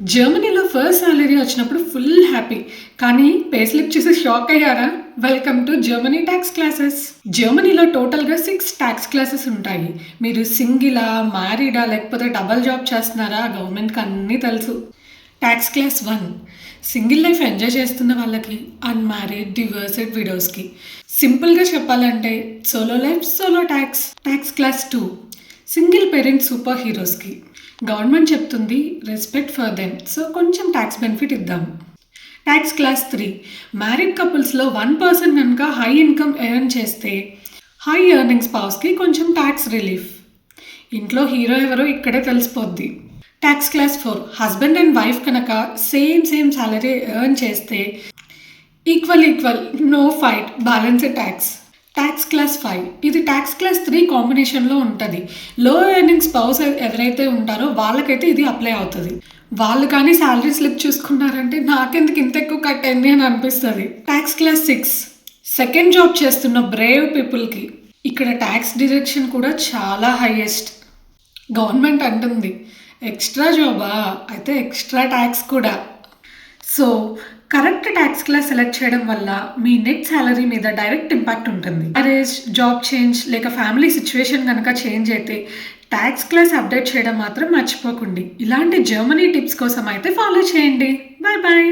జర్మనీలో first salary వచ్చినప్పుడు full happy. కానీ పే స్లిప్ చూసి షాక్ అయ్యారా? Welcome to Germany talks classes. జర్మనీలో టోటల్‌గా 6 టాక్స్ క్లాసెస్ ఉంటాయి. మీరు సింగిలా, మ్యారీడా లేకపోతే డబుల్ జాబ్ చేస్తున్నారా? గవర్నమెంట్‌కి అన్నీ తెలుసు. Tax class 1 single life enjoy చేస్తున్న వాళ్ళకి, అన్‌మ్యారీడ్, డివోర్స్డ్ విడోస్‌కి. సింపుల్‌గా చెప్పాలంటే solo life, solo tax. Tax class 2 single parent super హీరోస్‌కి. గవర్నమెంట్ చెప్తుంది రెస్పెక్ట్ ఫర్ దెమ్, సో కొంచెం ట్యాక్స్ బెనిఫిట్ ఇద్దాం. ట్యాక్స్ క్లాస్ 3 మ్యారీడ్ కపుల్స్లో 1 పర్సన్ కనుక హై ఇన్కమ్ ఎర్న్ చేస్తే హై ఎర్నింగ్ స్పౌస్కి కొంచెం ట్యాక్స్ రిలీఫ్. ఇంట్లో హీరో ఎవరో ఇక్కడే తెలిసిపోద్ది. Tax class 4 husband and wife కనుక సేమ్ సాలరీ ఎర్న్ చేస్తే equal no fight balanced tax. Tax class 5 ఇది ట్యాక్స్ క్లాస్ 3 కాంబినేషన్లో ఉంటుంది. లో ఎర్నింగ్ స్పౌస్ ఎవరైతే ఉంటారో వాళ్ళకైతే ఇది అప్లై అవుతుంది. వాళ్ళు కానీ శాలరీ స్లిప్ చూసుకున్నారంటే నాకెందుకు ఇంత ఎక్కువ కట్ అయింది అని అనిపిస్తుంది. ట్యాక్స్ క్లాస్ 6 సెకండ్ జాబ్ చేస్తున్న బ్రేవ్ పీపుల్కి. ఇక్కడ ట్యాక్స్ డిడక్షన్ కూడా చాలా హైయెస్ట్. గవర్నమెంట్ అంటుంది ఎక్స్ట్రా జాబా అయితే ఎక్స్ట్రా ట్యాక్స్ కూడా. So correct tax class select చేయడం వల్ల మీ నెట్ సాలరీ మీద డైరెక్ట్ ఇంపాక్ట్ ఉంటుంది. మ్యారేజ్, జాబ్ చేంజ్ లేక ఫ్యామిలీ సిచ్యువేషన్ కనుక చేంజ్ అయితే ట్యాక్స్ క్లాస్ అప్డేట్ చేయడం మాత్రం మర్చిపోకండి. ఇలాంటి జర్మనీ టిప్స్ కోసం అయితే ఫాలో చేయండి. Bye bye.